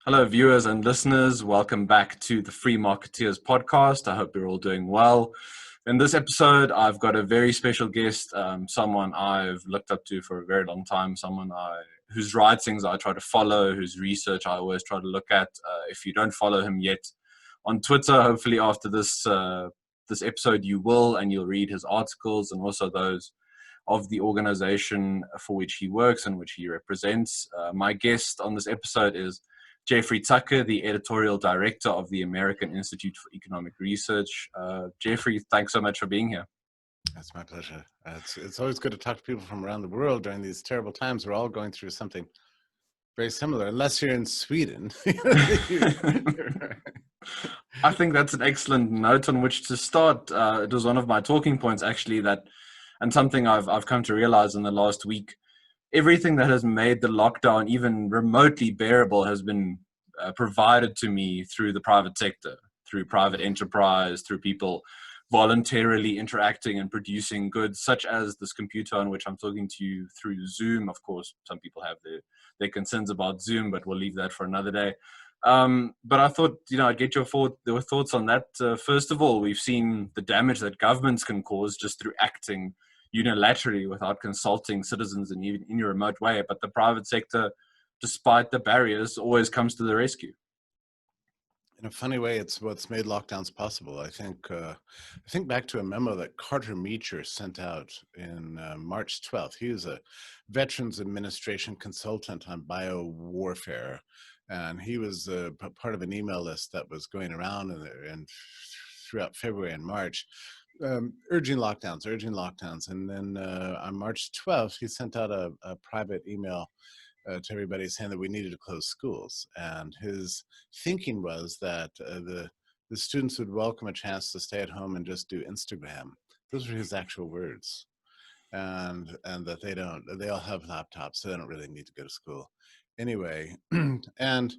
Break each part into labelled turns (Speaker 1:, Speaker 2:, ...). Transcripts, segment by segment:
Speaker 1: Hello, viewers and listeners. Welcome back to the Free Marketeers podcast. I hope you're all doing well. In this episode, I've got a very special guest, someone I've looked up to for a very long time, whose writings I try to follow, whose research I always try to look at. If you don't follow him yet on Twitter, hopefully after this episode you will, and you'll read his articles and also those of the organization for which he works and which he represents. My guest on this episode is Jeffrey Tucker, the editorial director of the American Institute for Economic Research. Jeffrey, thanks so much for being here.
Speaker 2: That's my pleasure. It's always good to talk to people from around the world during these terrible times. We're all going through something very similar, unless you're in Sweden.
Speaker 1: I think that's an excellent note on which to start. It was one of my talking points, actually, and something I've come to realize in the last week. Everything that has made the lockdown even remotely bearable has been provided to me through the private sector, through private enterprise, through people voluntarily interacting and producing goods, such as this computer on which I'm talking to you through Zoom. Of course, some people have their concerns about Zoom, but we'll leave that for another day. But I thought, I'd get your thoughts on that. First of all, we've seen the damage that governments can cause just through acting unilaterally without consulting citizens in your remote way, but the private sector, despite the barriers, always comes to the rescue.
Speaker 2: In a funny way, it's what's made lockdowns possible. I think back to a memo that Carter Meacher sent out in March 12th. He was a Veterans Administration consultant on biowarfare, and he was part of an email list that was going around and throughout February and March, urging lockdowns. And then on March 12th, he sent out a private email to everybody saying that we needed to close schools. And his thinking was that the students would welcome a chance to stay at home and just do Instagram. Those were his actual words. And that they all have laptops, so they don't really need to go to school. Anyway, and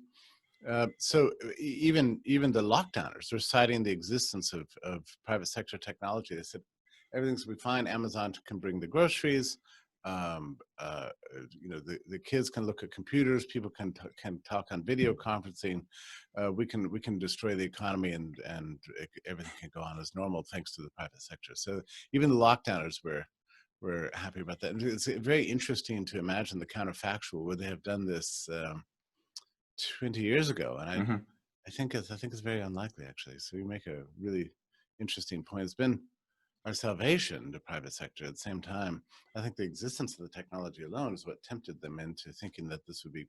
Speaker 2: so even the lockdowners, they're citing the existence of private sector technology. They said everything's be fine. Amazon can bring the groceries. The kids can look at computers. People can talk on video conferencing. We can destroy the economy and everything can go on as normal thanks to the private sector. So even the lockdowners were happy about that. And it's very interesting to imagine the counterfactual where they have done this 20 years ago, and I think it's very unlikely, actually. So you make a really interesting point. It's been our salvation, the private sector. At the same time, I think the existence of the technology alone is what tempted them into thinking that this would be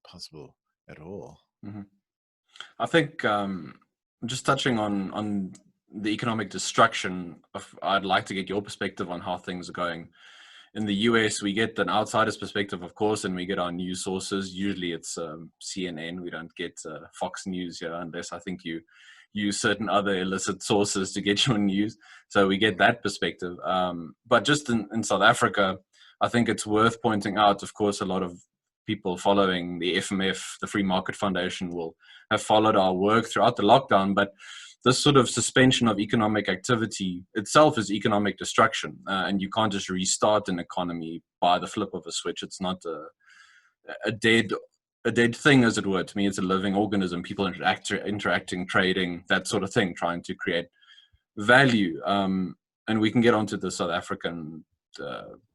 Speaker 2: possible at all.
Speaker 1: I think just touching on the economic destruction, I'd like to get your perspective on how things are going. In the US, we get an outsider's perspective, of course, and we get our news sources. Usually it's CNN. We don't get Fox News here unless I think you use certain other illicit sources to get your news. So we get that perspective. But just in South Africa, I think it's worth pointing out, of course, a lot of people following the FMF, the Free Market Foundation, will have followed our work throughout the lockdown. But this sort of suspension of economic activity itself is economic destruction, and you can't just restart an economy by the flip of a switch. It's not a dead thing, as it were. To me, it's a living organism. People interacting, trading, that sort of thing, trying to create value. And we can get onto the South African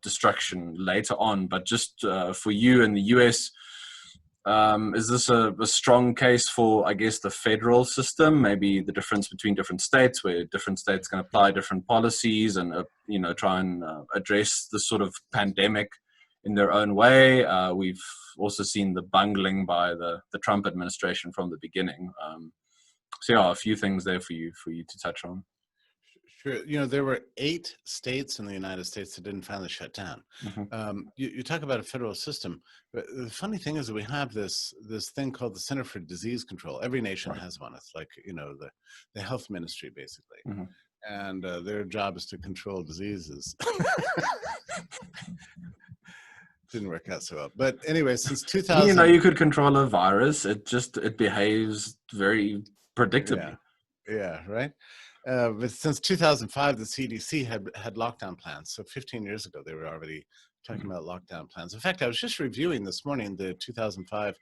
Speaker 1: destruction later on. But just for you in the US, is this a strong case for, I guess, the federal system? Maybe the difference between different states, where different states can apply different policies and try and address this sort of pandemic in their own way. We've also seen the bungling by the Trump administration from the beginning. So yeah, a few things there for you to touch on.
Speaker 2: Sure. There were 8 states in the United States that didn't finally shut down. You talk about a federal system, but the funny thing is that we have this thing called the Center for Disease Control. Every nation has one. It's like, the health ministry, basically. And their job is to control diseases. Didn't work out so well. But anyway, since 2000...
Speaker 1: you could control a virus. It behaves very predictably.
Speaker 2: Yeah, right? But since 2005, the CDC had lockdown plans. So 15 years ago, they were already talking about lockdown plans. In fact, I was just reviewing this morning the 2005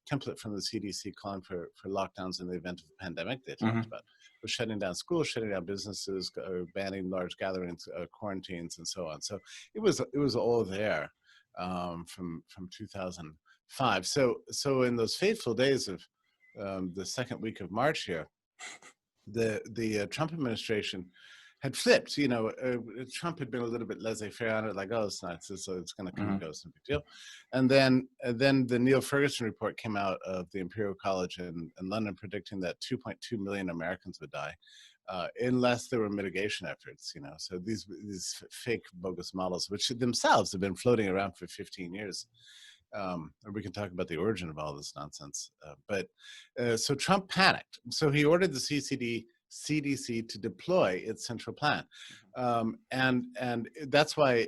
Speaker 2: template from the CDC calling for lockdowns in the event of a pandemic. They talked about shutting down schools, shutting down businesses, banning large gatherings, quarantines, and so on. So it was all there from 2005. So in those fateful days of the second week of March here, the Trump administration had flipped. Trump had been a little bit laissez-faire on it, like, oh, it's not, so it's going to come and go, it's no big deal. And then the Neil Ferguson report came out of the Imperial College in London, predicting that 2.2 million Americans would die unless there were mitigation efforts. So these fake bogus models, which themselves have been floating around for 15 years. Or we can talk about the origin of all this nonsense. So Trump panicked. So he ordered the CDC to deploy its central plan. And that's why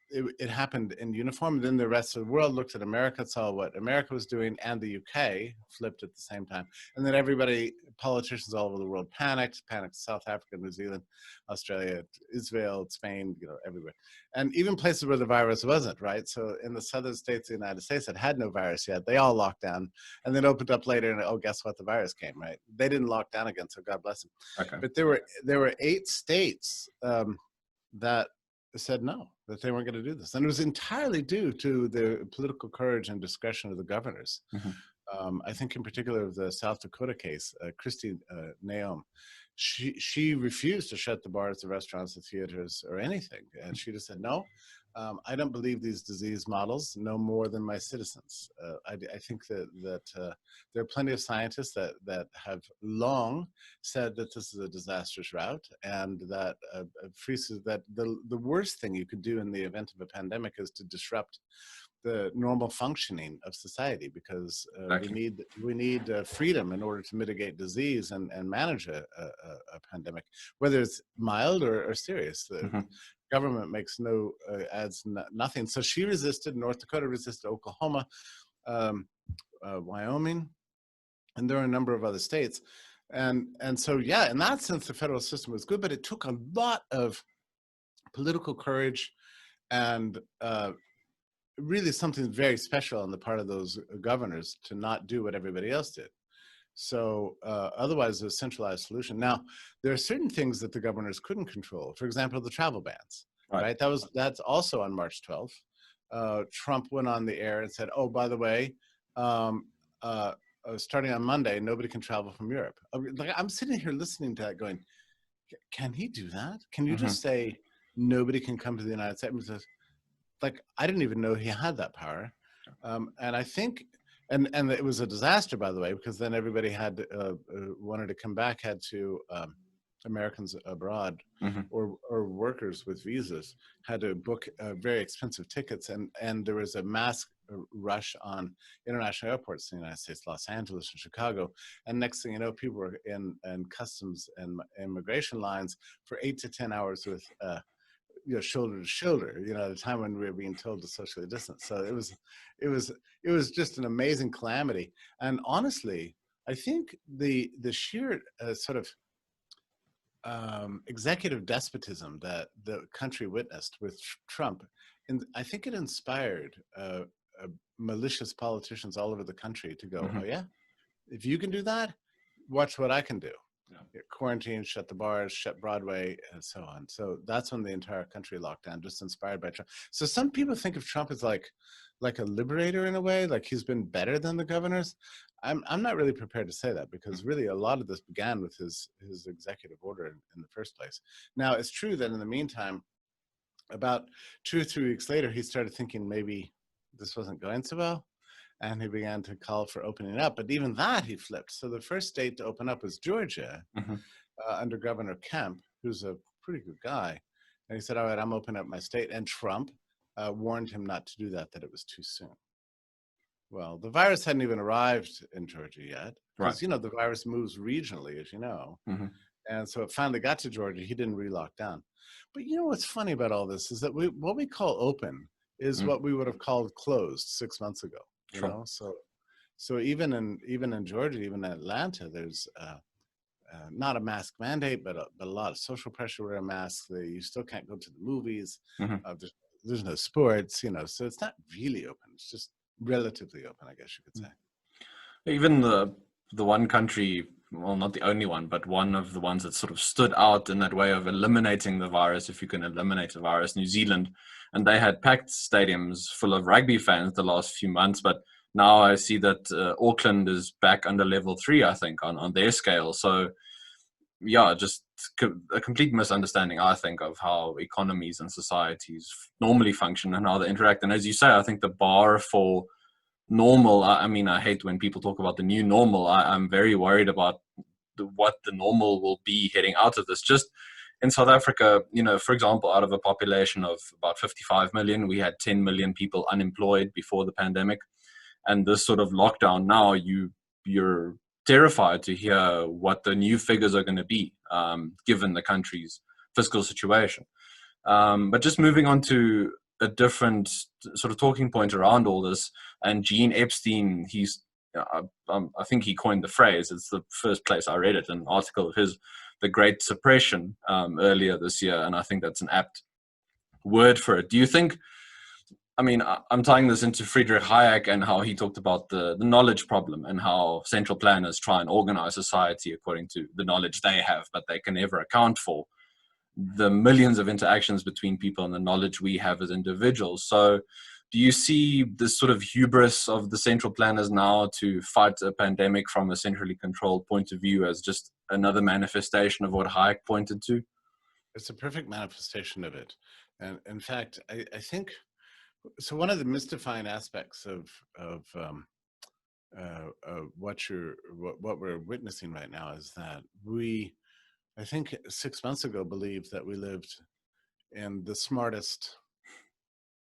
Speaker 2: it happened in uniform. Then the rest of the world looked at America, saw what America was doing, and the UK flipped at the same time. And then everybody, politicians all over the world panicked. South Africa, New Zealand, Australia, Israel, Spain, everywhere. And even places where the virus wasn't, right? So in the southern states of the United States that had no virus yet, they all locked down and then opened up later, and oh, guess what? The virus came, right? They didn't lock down again, so God bless them.
Speaker 1: Okay.
Speaker 2: But there were 8 states that said no, that they weren't going to do this. And it was entirely due to the political courage and discretion of the governors. I think in particular of the South Dakota case, Kristi Noem, she refused to shut the bars, the restaurants, the theaters, or anything. And she just said, no, I don't believe these disease models no more than my citizens. I think that there are plenty of scientists that have long said that this is a disastrous route, and that that the worst thing you could do in the event of a pandemic is to disrupt the normal functioning of society, because we need freedom in order to mitigate disease and manage a pandemic, whether it's mild or serious. The government makes adds nothing. So she resisted. North Dakota resisted. Oklahoma, Wyoming, and there are a number of other states. And so, yeah, in that sense, the federal system was good, but it took a lot of political courage and really something very special on the part of those governors to not do what everybody else did. So otherwise, a centralized solution. Now, there are certain things that the governors couldn't control. For example, the travel bans. Right? That's also on March 12th. Trump went on the air and said, "Oh, by the way, starting on Monday, nobody can travel from Europe." Like, I'm sitting here listening to that, going, "Can he do that? Can you just say nobody can come to the United States?" Like, I didn't even know he had that power. And I think, and it was a disaster, by the way, because then everybody had wanted to come back, had to Americans abroad or workers with visas had to book very expensive tickets, and there was a mass rush on international airports in the United States, Los Angeles and Chicago, and next thing you know, people were in customs and immigration lines for 8 to 10 hours with shoulder to shoulder, at a time when we were being told to socially distance. So it was just an amazing calamity. And honestly, I think the sheer sort of executive despotism that the country witnessed with Trump, and I think it inspired malicious politicians all over the country to go, oh yeah, if you can do that, watch what I can do. Quarantine, shut the bars, shut Broadway, and so on. So that's when the entire country locked down, just inspired by Trump. So some people think of Trump as like a liberator in a way, like he's been better than the governors. I'm not really prepared to say that, because really a lot of this began with his executive order in the first place. Now, it's true that in the meantime, about 2 or 3 weeks later, he started thinking maybe this wasn't going so well, and he began to call for opening up. But even that he flipped. So the first state to open up was Georgia, under Governor Kemp, who's a pretty good guy. And he said, all right, I'm opening up my state. And Trump warned him not to do that it was too soon. Well, the virus hadn't even arrived in Georgia yet, because, the virus moves regionally, as you know. And so it finally got to Georgia. He didn't re-lock down. But what's funny about all this is that what we call open is what we would have called closed 6 months ago. So even in Georgia, even in Atlanta, there's not a mask mandate, but a lot of social pressure to wear a mask. You still can't go to the movies. There's no sports, so it's not really open. It's just relatively open, I guess you could say.
Speaker 1: Even the one country, well, not the only one, but one of the ones that sort of stood out in that way of eliminating the virus, if you can eliminate the virus, New Zealand, and they had packed stadiums full of rugby fans the last few months, but now I see that Auckland is back under level 3, I think, on their scale. So yeah, just a complete misunderstanding, I think, of how economies and societies normally function and how they interact. And as you say, I think the bar for normal, I mean, I hate when people talk about the new normal. I'm very worried about what the normal will be heading out of this. Just in South Africa, for example, out of a population of about 55 million, we had 10 million people unemployed before the pandemic. And this sort of lockdown now, you're terrified to hear what the new figures are going to be, given the country's fiscal situation. But just moving on to a different sort of talking point around all this, and Gene Epstein, I think he coined the phrase. It's the first place I read it, an article of his, the Great Suppression, earlier this year, and I think that's an apt word for it. Do you think, I mean, I'm tying this into Friedrich Hayek and how he talked about the knowledge problem and how central planners try and organize society according to the knowledge they have, but they can never account for the millions of interactions between people and the knowledge we have as individuals. So do you see this sort of hubris of the central planners now to fight a pandemic from a centrally controlled point of view as just another manifestation of what Hayek pointed to?
Speaker 2: It's a perfect manifestation of it. And in fact, I think, so one of the mystifying aspects of what we're witnessing right now is that I think 6 months ago, believed that we lived in the smartest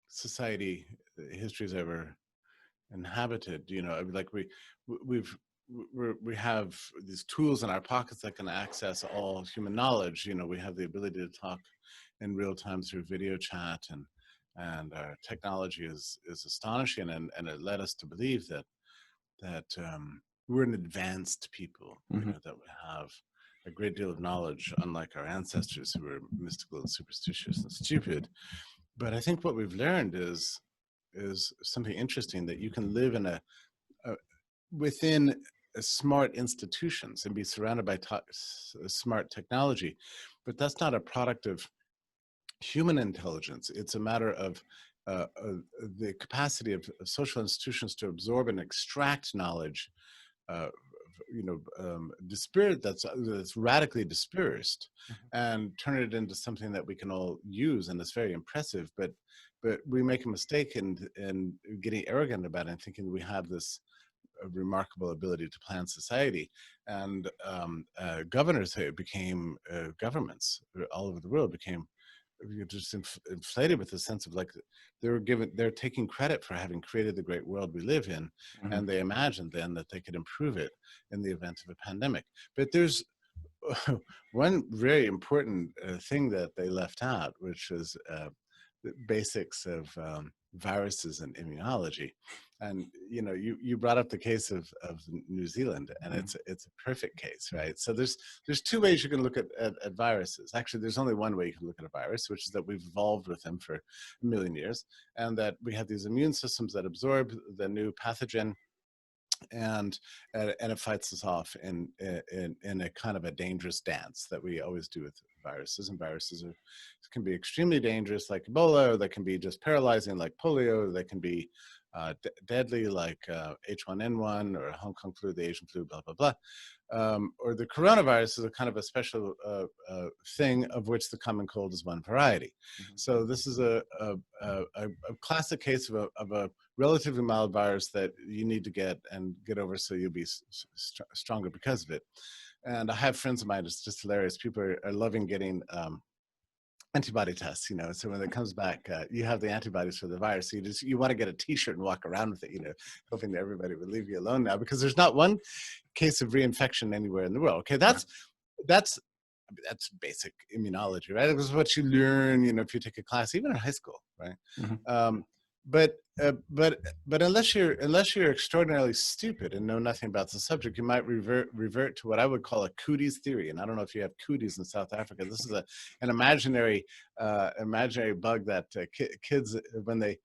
Speaker 2: society history's ever inhabited. Like we have these tools in our pockets that can access all human knowledge. We have the ability to talk in real time through video chat, and our technology is astonishing, and it led us to believe that we're an advanced people, that we have a great deal of knowledge, unlike our ancestors who were mystical and superstitious and stupid. But I think what we've learned is something interesting, that you can live in within smart institutions and be surrounded by smart technology, but that's not a product of human intelligence. It's a matter of the capacity of social institutions to absorb and extract knowledge, that's radically dispersed, and turn it into something that we can all use, and it's very impressive. But we make a mistake in getting arrogant about it and thinking we have this remarkable ability to plan society. And governors became governments all over the world, became just inflated with a sense of like they're taking credit for having created the great world we live in, and they imagined then that they could improve it in the event of a pandemic. But there's one very important thing that they left out, which is the basics of viruses and immunology. And you brought up the case of New Zealand, and it's a perfect case, right? So there's two ways you can look at viruses. Actually, there's only one way you can look at a virus, which is that we've evolved with them for a million years, and that we have these immune systems that absorb the new pathogen, and it fights us off in a kind of a dangerous dance that we always do with viruses. And viruses can be extremely dangerous, like Ebola, or they can be just paralyzing, like polio, or they can be deadly, like H1N1 or Hong Kong flu, the Asian flu, blah, blah, blah. Or the coronavirus is a kind of a special thing, of which the common cold is one variety. So this is a classic case of a relatively mild virus that you need to get over, so you'll be stronger because of it. And I have friends of mine, it's just hilarious. People are loving getting antibody tests, so when it comes back, you have the antibodies for the virus. So you want to get a t-shirt and walk around with it, hoping that everybody would leave you alone now, because there's not one case of reinfection anywhere in the world. Okay, that's basic immunology, right? It was what you learn, if you take a class, even in high school, right? but unless you're extraordinarily stupid and know nothing about the subject, you might revert to what I would call a cooties theory. And I don't know if you have cooties in South Africa. This is an imaginary bug that kids, when they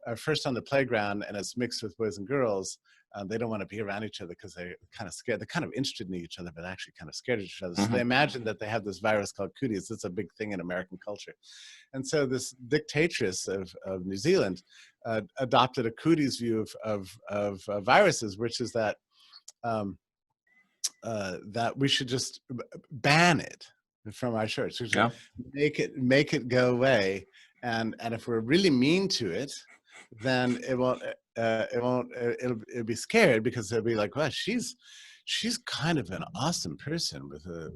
Speaker 2: are first on the playground and it's mixed with boys and girls, they don't want to be around each other because they're kind of scared. They're kind of interested in each other, but actually kind of scared of each other. So they imagine that they have this virus called cooties. It's a big thing in American culture. And so this dictatress of New Zealand adopted a cooties view of viruses, which is that that we should just ban it from our church. We should
Speaker 1: Yeah.
Speaker 2: make it go away. And if we're really mean to it, then it'll be scared, because they'll be like, well, she's kind of an awesome person with a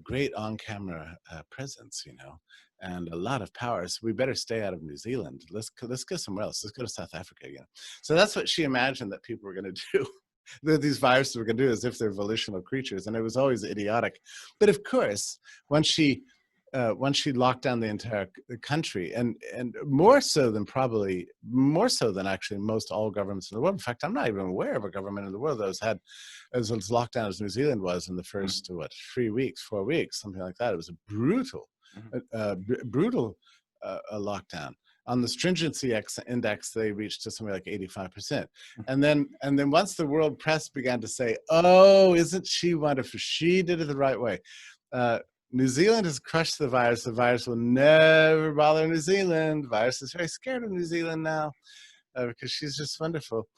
Speaker 2: great on-camera presence, and a lot of power. So we better stay out of New Zealand. Let's go somewhere else. Let's go to South Africa again. So that's what she imagined that people were going to do. That these viruses were going to do, as if they're volitional creatures, and it was always idiotic. But of course, once she locked down the entire country, and more so than actually most all governments in the world. In fact, I'm not even aware of a government in the world that has had as locked down as New Zealand was in the first 4 weeks, something like that. It was a brutal lockdown. On the stringency index, they reached to something like 85%. And then once the world press began to say, "Oh, isn't she wonderful? She did it the right way." New Zealand has crushed the virus. The virus will never bother New Zealand. The virus is very scared of New Zealand now because she's just wonderful.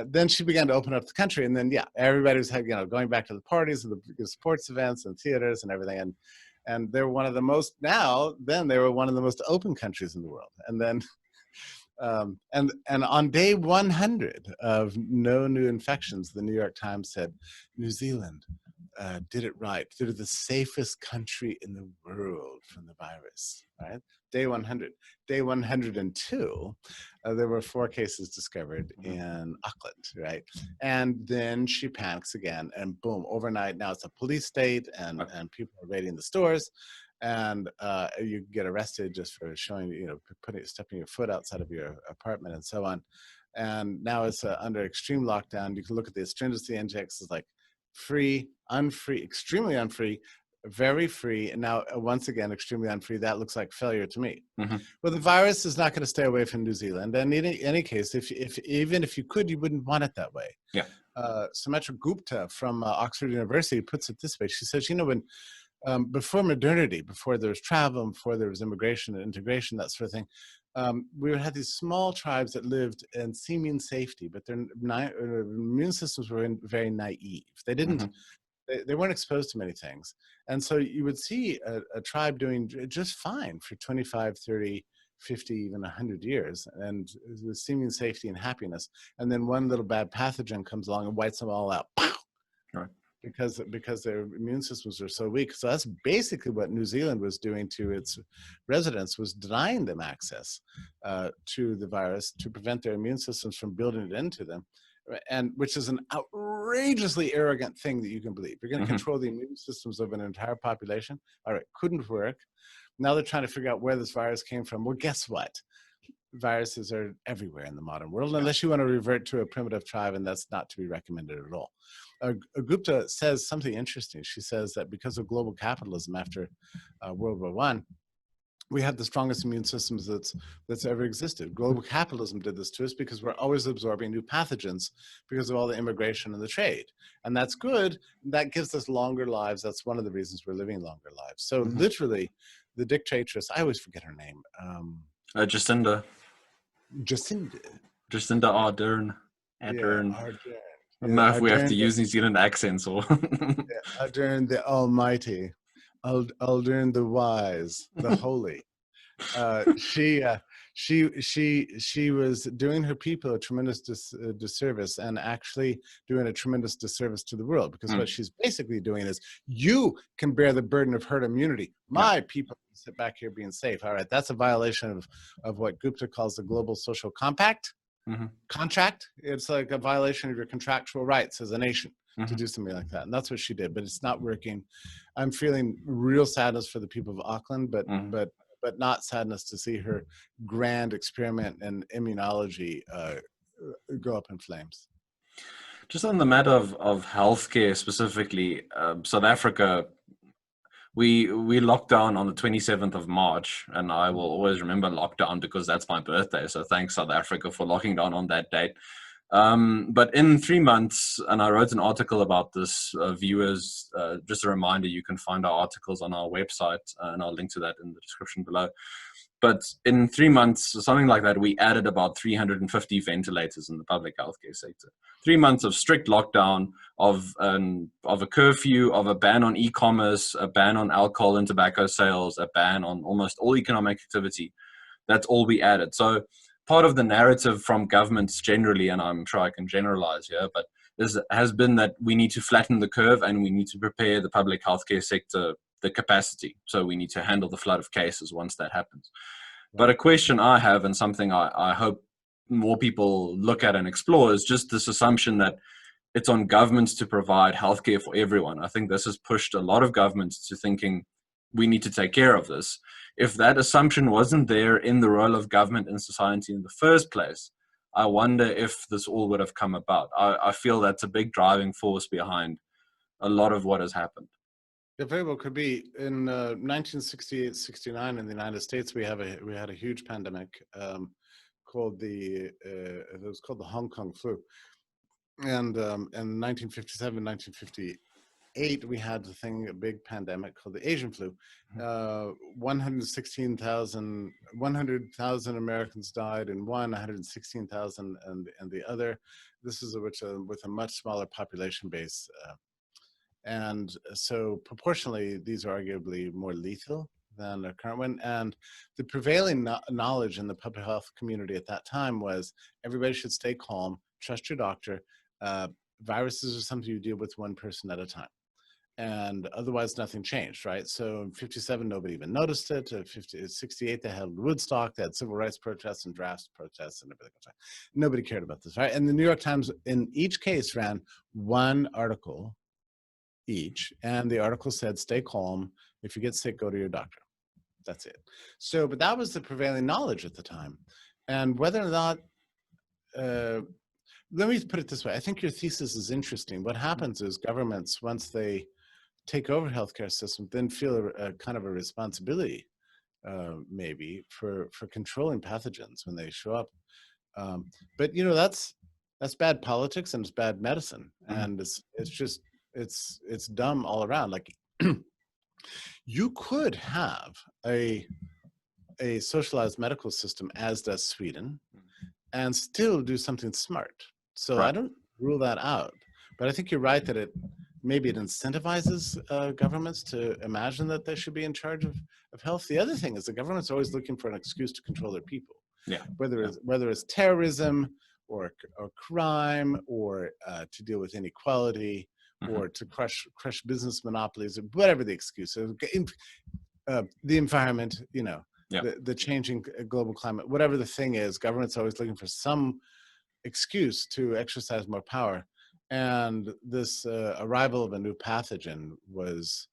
Speaker 2: Then she began to open up the country, and then everybody was going back to the parties and the sports events and theaters and everything. And they were one of the most open countries in the world. And then and on day 100 of no new infections, the New York Times said, New Zealand did it right. They're the safest country in the world from the virus, right? Day 100. Day 102, there were 4 cases discovered in Auckland, right? And then she panics again, and boom, overnight, now it's a police state, and people are raiding the stores, and you get arrested just for stepping your foot outside of your apartment and so on. And now it's under extreme lockdown. You can look at the stringency index, is like free, unfree, extremely unfree, very free, and now once again extremely unfree. That looks like failure to me. Well, the virus is not going to stay away from New Zealand, and in any case, even if you could, you wouldn't want it that way. Sumitra Gupta from Oxford University puts it this way. She says, when before modernity, before there was travel, before there was immigration and integration, that sort of thing, we would have these small tribes that lived in seeming safety, but their immune systems were very naive. They didn't, they weren't exposed to many things. And so you would see a tribe doing just fine for 25, 30, 50, even 100 years, and with seeming safety and happiness. And then one little bad pathogen comes along and wipes them all out.
Speaker 1: Right.
Speaker 2: Because their immune systems are so weak. So that's basically what New Zealand was doing to its residents, was denying them access to the virus to prevent their immune systems from building it into them, and which is an outrageously arrogant thing that you can believe. You're going to control the immune systems of an entire population. All right, couldn't work. Now they're trying to figure out where this virus came from. Well, guess what? Viruses are everywhere in the modern world, unless you want to revert to a primitive tribe, and that's not to be recommended at all. Gupta says something interesting. She says that because of global capitalism after World War I, we have the strongest immune systems that's ever existed. Global capitalism did this to us because we're always absorbing new pathogens because of all the immigration and the trade. And that's good. That gives us longer lives. That's one of the reasons we're living longer lives. So literally, the dictatress, I always forget her name.
Speaker 1: Jacinda Ardern. I don't know if we have to use New Zealand accents or
Speaker 2: Ardern the Almighty, Ardern the Wise, the Holy. She was doing her people a tremendous disservice, and actually doing a tremendous disservice to the world, because what she's basically doing is, you can bear the burden of herd immunity. My people can sit back here being safe. All right, that's a violation of what Gupta calls the global social compact. Contract. It's like a violation of your contractual rights as a nation to do something like that, and that's what she did. But it's not working. I'm feeling real sadness for the people of Auckland, but but not sadness to see her grand experiment in immunology go up in flames.
Speaker 1: Just on the matter of healthcare specifically, South Africa, we locked down on the 27th of March, and I will always remember lockdown because that's my birthday. So thanks, South Africa, for locking down on that date. But in 3 months, and I wrote an article about this, viewers, just a reminder, you can find our articles on our website, and I'll link to that in the description below. But in 3 months, something like that, we added about 350 ventilators in the public healthcare sector. 3 months of strict lockdown, of a curfew, of a ban on e-commerce, a ban on alcohol and tobacco sales, a ban on almost all economic activity. That's all we added. So part of the narrative from governments generally, and I'm sure I can generalize here, but has been that we need to flatten the curve and we need to prepare the public healthcare sector the capacity. So we need to handle the flood of cases once that happens. But a question I have, and something I hope more people look at and explore, is just this assumption that it's on governments to provide healthcare for everyone. I think this has pushed a lot of governments to thinking we need to take care of this. If that assumption wasn't there in the role of government in society in the first place, I wonder if this all would have come about. I feel that's a big driving force behind a lot of what has happened.
Speaker 2: It very well could be. In 1968-69 in the United States, we had a huge pandemic called it was called the Hong Kong flu, and in 1957, 1958, we had a big pandemic called the Asian flu. 100,000 Americans died in one, 116,000 and the other. This is with a much smaller population base. And so proportionally, these are arguably more lethal than the current one. And the prevailing knowledge in the public health community at that time was everybody should stay calm, trust your doctor. Viruses are something you deal with one person at a time. And otherwise, nothing changed, right? So in 57, nobody even noticed it. 68, they had Woodstock, they had civil rights protests and draft protests and everything. Nobody cared about this, right? And the New York Times, in each case, ran one article each, and the article said, stay calm. If you get sick, go to your doctor. That's it. So, but that was the prevailing knowledge at the time. And whether or not, let me put it this way. I think your thesis is interesting. What happens is governments, once they take over healthcare systems, then feel a kind of a responsibility, maybe, for controlling pathogens when they show up. But you know, that's bad politics and it's bad medicine, and it's dumb all around. Like you could have a socialized medical system, as does Sweden, and still do something smart. So right. I don't rule that out, but I think you're right that maybe it incentivizes governments to imagine that they should be in charge of health. The other thing is the government's always looking for an excuse to control their people.
Speaker 1: Yeah.
Speaker 2: Whether it's terrorism or crime, or to deal with inequality, or to crush business monopolies, or whatever the excuse is, the environment, you know, the changing global climate, whatever the thing is, government's always looking for some excuse to exercise more power. And this arrival of a new pathogen was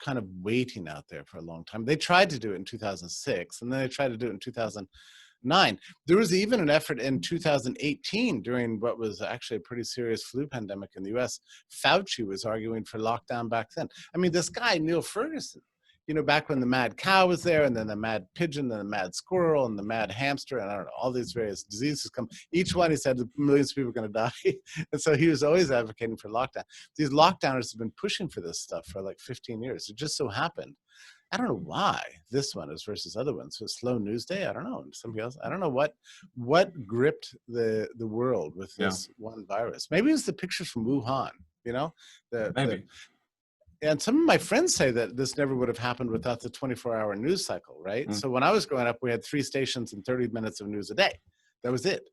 Speaker 2: kind of waiting out there for a long time. They tried to do it in 2006, and then they tried to do it in 2009. There was even an effort in 2018 during what was actually a pretty serious flu pandemic in the US. Fauci was arguing for lockdown back then. I mean, this guy, Neil Ferguson, you know, back when the mad cow was there, and then the mad pigeon, and the mad squirrel, and the mad hamster, and I don't know, all these various diseases come. Each one, he said, millions of people are going to die. And so he was always advocating for lockdown. These lockdowners have been pushing for this stuff for like 15 years. It just so happened, I don't know why this one is versus other ones. So slow news day, I don't know. Somebody else, I don't know what gripped the world with this one virus. Maybe it's the pictures from Wuhan, you know? Maybe. And some of my friends say that this never would have happened without the 24-hour news cycle, right? So when I was growing up, we had 3 stations and 30 minutes of news a day. That was it.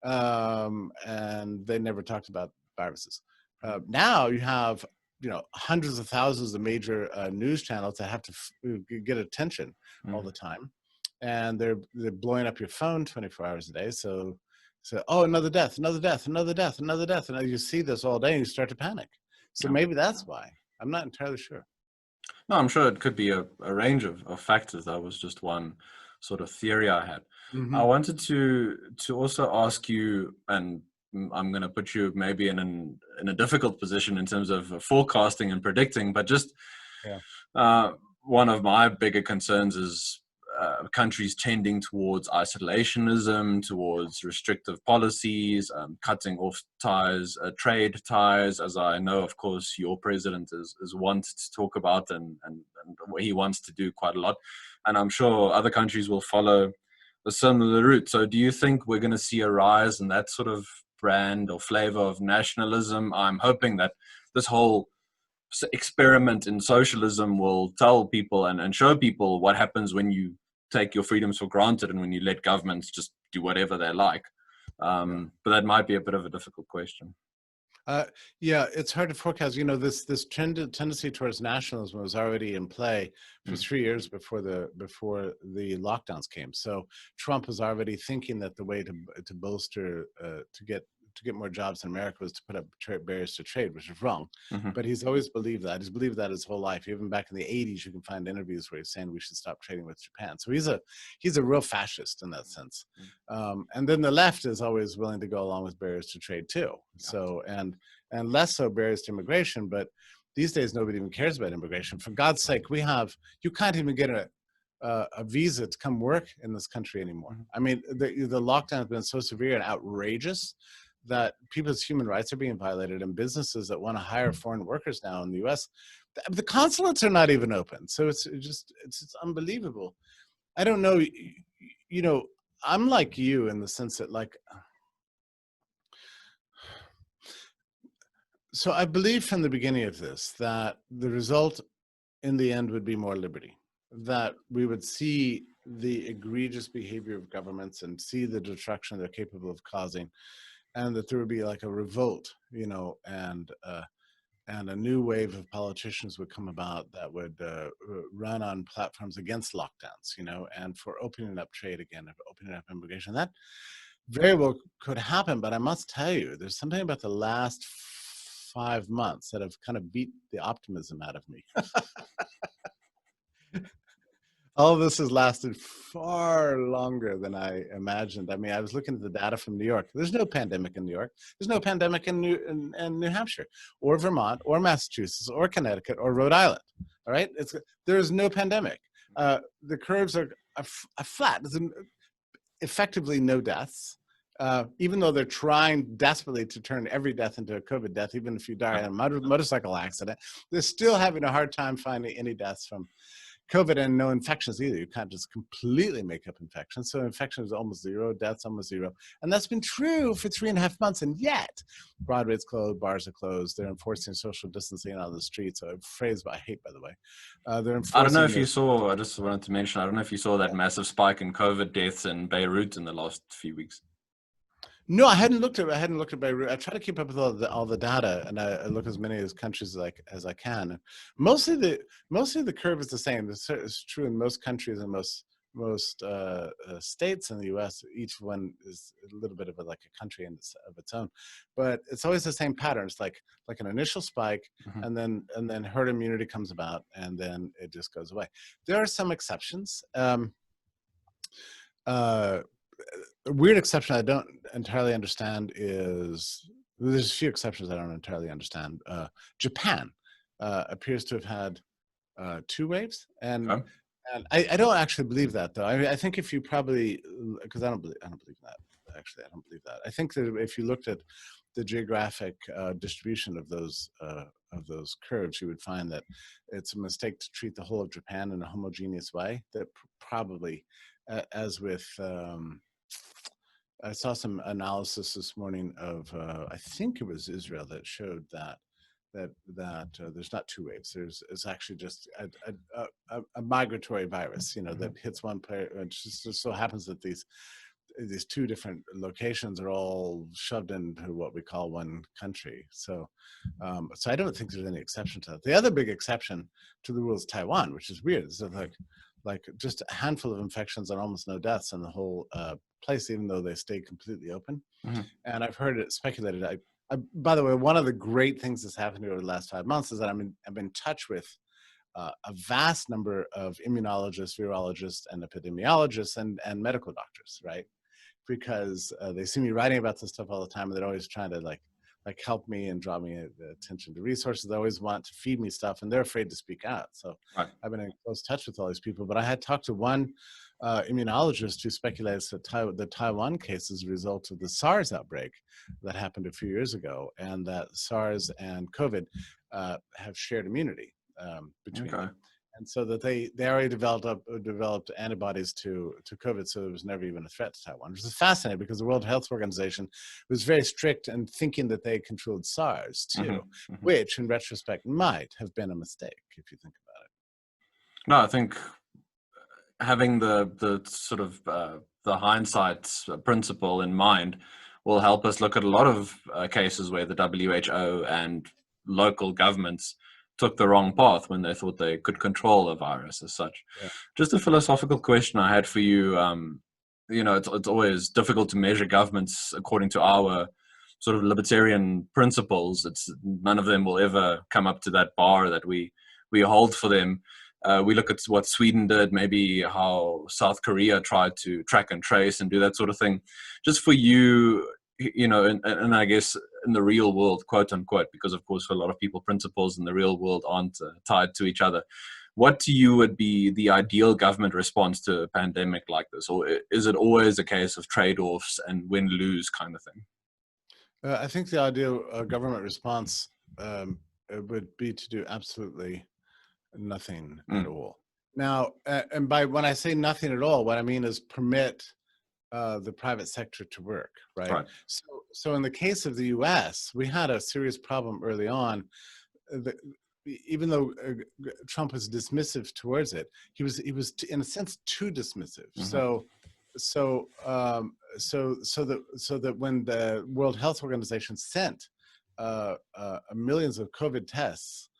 Speaker 2: And they never talked about viruses. Now you have, you know, hundreds of thousands of major news channels that have to get attention all the time. And they're blowing up your phone 24 hours a day. So, oh, another death, another death, another death, another death. And you see this all day and you start to panic. So maybe that's why. I'm not entirely sure.
Speaker 1: No, I'm sure it could be a range of factors. That was just one sort of theory I had. I
Speaker 2: Hmm.
Speaker 1: wanted to also ask you, and I'm going to put you maybe in a difficult position in terms of forecasting and predicting, but just
Speaker 2: Yeah.
Speaker 1: uh, one of my bigger concerns is countries tending towards isolationism, towards restrictive policies, cutting off ties, trade ties, as I know, of course, your president is wont to talk about, and what he wants to do quite a lot. And I'm sure other countries will follow a similar route. So do you think we're going to see a rise in that sort of brand or flavor of nationalism? I'm hoping that this whole experiment in socialism will tell people and show people what happens when you take your freedoms for granted and when you let governments just do whatever they like.
Speaker 2: Yeah.
Speaker 1: But that might be a bit of a difficult question.
Speaker 2: Uh, yeah, it's hard to forecast. This tendency towards nationalism was already in play for
Speaker 1: Mm,
Speaker 2: 3 years before the lockdowns came. So Trump was already thinking that the way to bolster to get more jobs in America was to put up barriers to trade, which is wrong.
Speaker 1: mhm,
Speaker 2: But he's always believed that. He's believed that his whole life. Even back in the '80s, you can find interviews where he's saying we should stop trading with Japan. So he's a real fascist in that sense.
Speaker 1: mm,
Speaker 2: And then the left is always willing to go along with barriers to trade too.
Speaker 1: yeah.
Speaker 2: So and less so barriers to immigration. But these days, nobody even cares about immigration. For God's sake, you can't even get a visa to come work in this country anymore.
Speaker 1: Mhm.
Speaker 2: I mean, the lockdown has been so severe and outrageous that people's human rights are being violated, and businesses that want to hire foreign workers now in the U.S. The consulates are not even open. So it's unbelievable. I don't know. You know, I'm like you in the sense that so I believe from the beginning of this that the result in the end would be more liberty, that we would see the egregious behavior of governments and see the destruction they're capable of causing, and that there would be like a revolt, and a new wave of politicians would come about that would run on platforms against lockdowns, and for opening up trade again, and opening up immigration. That very well could happen, but I must tell you, there's something about the last 5 months that have kind of beat the optimism out of me. All of this has lasted far longer than I imagined. I mean, I was looking at the data from New York. There's no pandemic in New York. There's no pandemic in New Hampshire, or Vermont, or Massachusetts, or Connecticut, or Rhode Island. All right, there is no pandemic. The curves are flat. There's effectively no deaths. Even though they're trying desperately to turn every death into a COVID death, even if you die in a motorcycle accident, they're still having a hard time finding any deaths from COVID, and no infections either. You can't just completely make up infections. So infection is almost zero, deaths almost zero. And that's been true for 3.5 months. And yet Broadway's closed, bars are closed. They're enforcing social distancing on the streets. A phrase I hate, by the way. They're
Speaker 1: I don't know
Speaker 2: enforcing
Speaker 1: if you
Speaker 2: this.
Speaker 1: saw, I just wanted to mention, I don't know if you saw that massive spike in COVID deaths in Beirut in the last few weeks.
Speaker 2: No, I hadn't looked at Beirut. I try to keep up with all the data, and I look as many as countries as I can. Mostly the curve is the same. It's true in most countries and most states in the U.S. Each one is a little bit of like a country of its own, but it's always the same pattern. It's like an initial spike,
Speaker 1: Mhm.
Speaker 2: and then herd immunity comes about, and then it just goes away. There are some exceptions. Uh, a weird exception I don't entirely understand is there's a few exceptions I don't entirely understand. Japan appears to have had two waves, and
Speaker 1: Okay.
Speaker 2: and I don't actually believe that though. I think if you probably because I don't believe that actually. I don't believe that. I think that if you looked at the geographic distribution of those curves, you would find that it's a mistake to treat the whole of Japan in a homogeneous way. That probably, as with I saw some analysis this morning of I think it was Israel that showed that there's not two waves. It's actually just a migratory virus,
Speaker 1: Mhm.
Speaker 2: that hits one player. It just so happens that these two different locations are all shoved into what we call one country. So I don't think there's any exception to that. The other big exception to the rule is Taiwan, which is weird. So like just a handful of infections and almost no deaths in the whole place, even though they stay completely open.
Speaker 1: Mhm.
Speaker 2: And I've heard it speculated. By the way, one of the great things that's happened over the last 5 months is that I'm in touch with a vast number of immunologists, virologists, and epidemiologists, and medical doctors, right? Because they see me writing about this stuff all the time, and they're always trying to like help me and draw me attention to resources. They always want to feed me stuff, and they're afraid to speak out. So
Speaker 1: Right.
Speaker 2: I've been in close touch with all these people. But I had talked to one immunologist who speculates that the Taiwan case is a result of the SARS outbreak that happened a few years ago, and that SARS and COVID have shared immunity between them. And so that they already developed antibodies to COVID, so there was never even a threat to Taiwan, which is fascinating because the World Health Organization was very strict in thinking that they controlled SARS too, which in retrospect might have been a mistake if you think about it.
Speaker 1: No, I think having the sort of the hindsight principle in mind will help us look at a lot of cases where the WHO and local governments took the wrong path when they thought they could control a virus as such.
Speaker 2: Yeah.
Speaker 1: Just a philosophical question I had for you. You know, it's always difficult to measure governments according to our sort of libertarian principles. None of them will ever come up to that bar that we hold for them. We look at what Sweden did, maybe how South Korea tried to track and trace and do that sort of thing. Just for you, you know, and I guess in the real world, quote unquote, because of course for a lot of people, principles in the real world aren't tied to each other. What to you would be the ideal government response to a pandemic like this? Or is it always a case of trade-offs and win-lose kind of thing?
Speaker 2: I think the ideal government response would be to do absolutely nothing at all. Now, and by when I say nothing at all, what I mean is permit the private sector to work, right? So in the case of the U.S., we had a serious problem early on. Even though Trump was dismissive towards it, he was in a sense too dismissive. So that when the World Health Organization sent millions of COVID tests,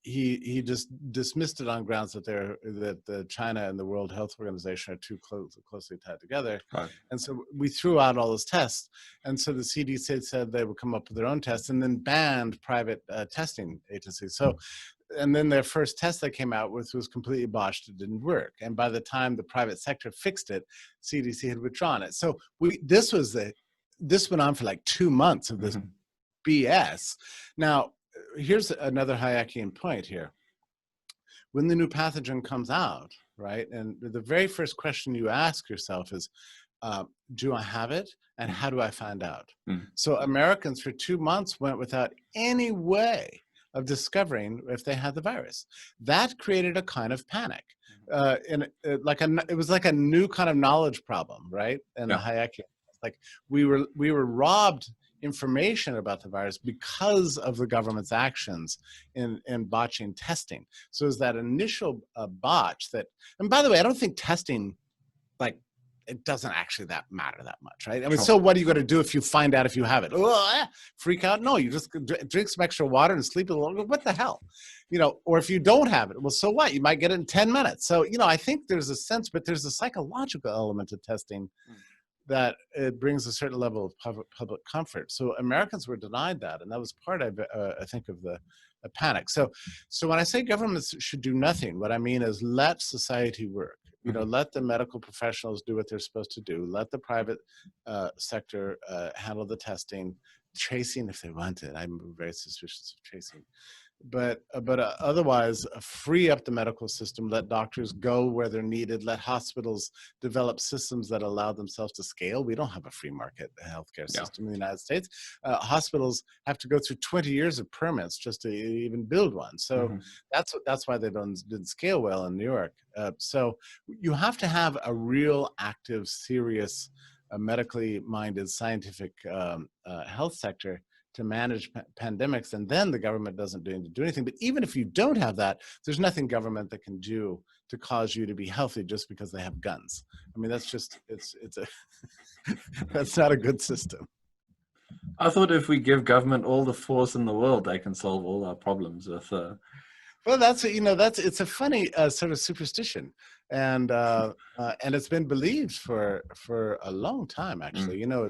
Speaker 2: he just dismissed it on grounds that China and the World Health Organization are too closely tied together. And so we threw out all those tests. And so the CDC said they would come up with their own tests and then banned private testing agencies. So, and then their first test that came out with was completely botched. It didn't work. And by the time the private sector fixed it, CDC had withdrawn it. So this went on for like 2 months of this BS. Now, here's another Hayekian point here. When the new pathogen comes out, right, and the very first question you ask yourself is, do I have it? And how do I find out? So Americans for 2 months went without any way of discovering if they had the virus. That created a kind of panic. It was like a new kind of knowledge problem, right? And the Hayekian, like we were robbed information about the virus because of the government's actions in botching testing. So it's that initial botch that, and by the way, I don't think testing, like, it doesn't actually matter that much, right? I mean, so what are you going to do if you find out if you have it? Freak out? No, you just drink some extra water and sleep a little. What the hell? You know, or if you don't have it, well, so what? You might get it in 10 minutes. So, you know, I think there's a sense, but there's a psychological element to testing that it brings a certain level of public comfort. So Americans were denied that, and that was part of, I think, of the panic. So when I say governments should do nothing, what I mean is let society work. You know, let the medical professionals do what they're supposed to do. Let the private sector handle the testing, tracing if they want it. I'm very suspicious of tracing. But otherwise, free up the medical system, let doctors go where they're needed, let hospitals develop systems that allow themselves to scale. We don't have a free market healthcare system in the United States. Hospitals have to go through 20 years of permits just to even build one. So that's why they didn't scale well in New York. So you have to have a real active, serious, medically minded, scientific health sector to manage pandemics, and then the government doesn't do anything. But even if you don't have that, there's nothing government that can do to cause you to be healthy just because they have guns. I mean, that's just, it's that's not a good system.
Speaker 1: I thought if we give government all the force in the world, they can solve all our problems with.
Speaker 2: Well, it's a funny sort of superstition, and it's been believed for a long time, actually. You know,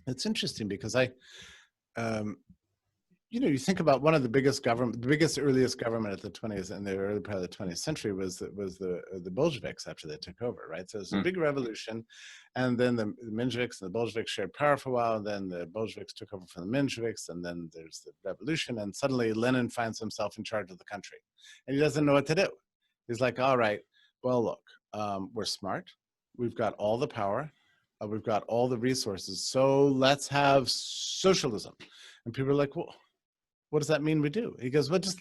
Speaker 2: it's interesting because you think about one of the biggest earliest government at the 20th and the early part of the 20th century was the Bolsheviks after they took over, right? So it's a big revolution, and then the Mensheviks and the Bolsheviks shared power for a while, and then the Bolsheviks took over from the Mensheviks, and then there's the revolution, and suddenly Lenin finds himself in charge of the country, and he doesn't know what to do. He's like, all right, well, look, we're smart, we've got all the power, we've got all the resources, so let's have socialism. And people are like, well, what does that mean we do? He goes, well, just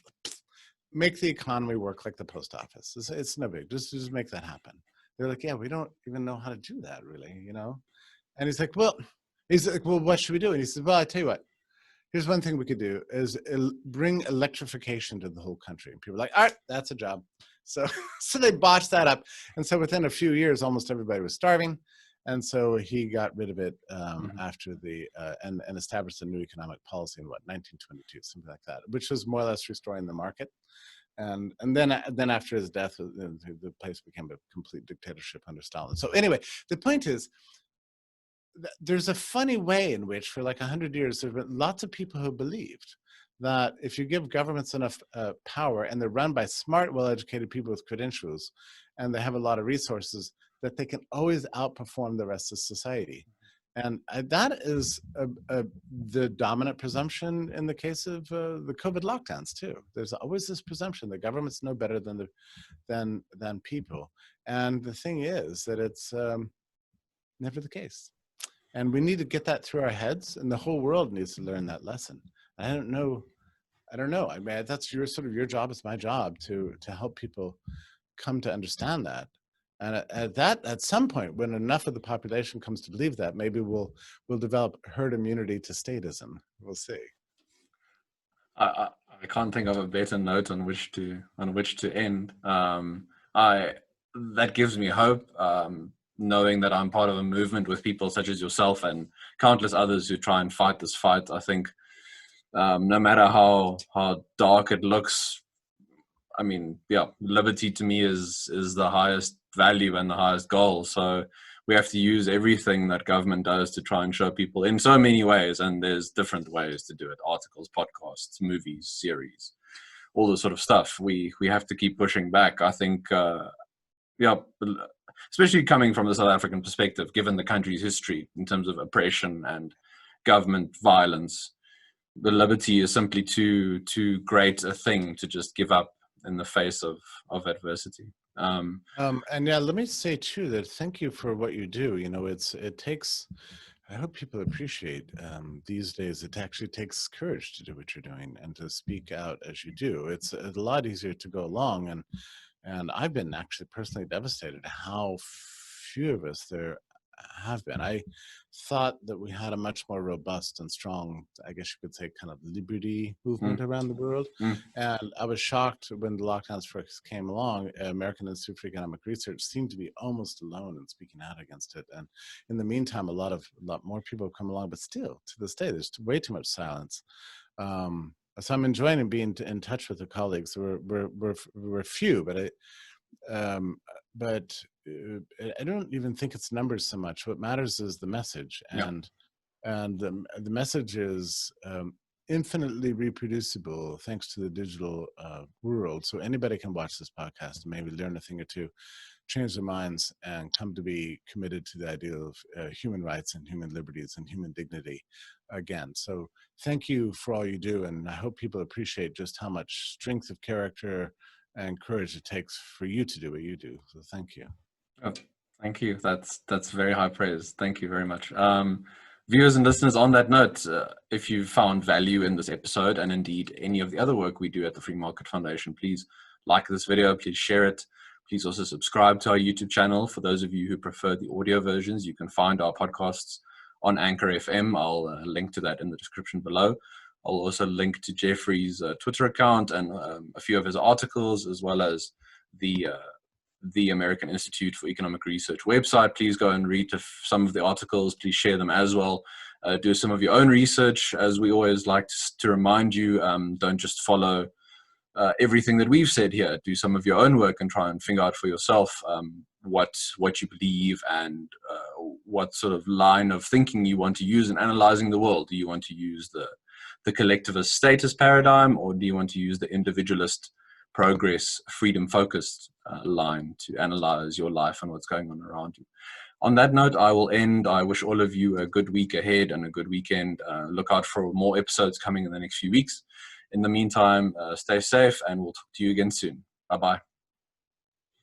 Speaker 2: make the economy work like the post office. It's no big, just make that happen. They're like, yeah, we don't even know how to do that really, And he's like, well, what should we do? And he says, well, I tell you what, here's one thing we could do is bring electrification to the whole country. And people are like, all right, that's a job. So, so they botched that up. And so within a few years, almost everybody was starving. And so he got rid of it after and established a new economic policy in 1922, something like that, which was more or less restoring the market. And then after his death, the place became a complete dictatorship under Stalin. So anyway, the point is, there's a funny way in which for like 100 years, there have been lots of people who believed that if you give governments enough power and they're run by smart, well-educated people with credentials, and they have a lot of resources, that they can always outperform the rest of society. And that is the dominant presumption in the case of the COVID lockdowns too. There's always this presumption that governments know better than people. And the thing is that it's never the case. And we need to get that through our heads, and the whole world needs to learn that lesson. I don't know. I mean, that's your job. It's my job to help people come to understand that. And at some point, when enough of the population comes to believe that, maybe we'll develop herd immunity to statism. We'll see.
Speaker 1: I can't think of a better note on which to end. That gives me hope, knowing that I'm part of a movement with people such as yourself and countless others who try and fight this fight. I think no matter how dark it looks, I mean, yeah, liberty to me is the highest value and the highest goal. So we have to use everything that government does to try and show people in so many ways. And there's different ways to do it: articles, podcasts, movies, series, all this sort of stuff. We have to keep pushing back. I think, especially coming from the South African perspective, given the country's history in terms of oppression and government violence, the liberty is simply too great a thing to just give up in the face of adversity.
Speaker 2: And yeah, let me say too that thank you for what you do. It takes, I hope people appreciate these days, it actually takes courage to do what you're doing and to speak out as you do. It's a lot easier to go along, and I've been actually personally devastated how few of us there have been. I thought that we had a much more robust and strong, I guess you could say, kind of liberty movement around the world. And I was shocked when the lockdowns first came along. American Institute for Economic Research seemed to be almost alone in speaking out against it. And in the meantime, a lot more people have come along, but still to this day, there's way too much silence. So I'm enjoying being in touch with the colleagues. We're few, but I don't even think it's numbers so much. What matters is the message, and the message is infinitely reproducible thanks to the digital world. So anybody can watch this podcast and maybe learn a thing or two, change their minds, and come to be committed to the idea of human rights and human liberties and human dignity again. So thank you for all you do, and I hope people appreciate just how much strength of character and courage it takes for you to do what you do. So thank you.
Speaker 1: Oh, thank you. That's very high praise. Thank you very much. Viewers and listeners, on that note, if you found value in this episode and indeed any of the other work we do at the Free Market Foundation, please like this video, please share it. Please also subscribe to our YouTube channel. For those of you who prefer the audio versions, you can find our podcasts on Anchor FM. I'll link to that in the description below. I'll also link to Jeffrey's Twitter account and a few of his articles, as well as the American Institute for Economic Research website. Please go and read some of the articles. Please share them as well. Do some of your own research. As we always like to remind you, don't just follow everything that we've said here. Do some of your own work and try and figure out for yourself what you believe and what sort of line of thinking you want to use in analyzing the world. Do you want to use the the collectivist status paradigm, or do you want to use the individualist, progress, freedom-focused line to analyze your life and what's going on around you? On that note, I will end. I wish all of you a good week ahead and a good weekend. Look out for more episodes coming in the next few weeks. In the meantime, stay safe, and we'll talk to you again soon. Bye-bye.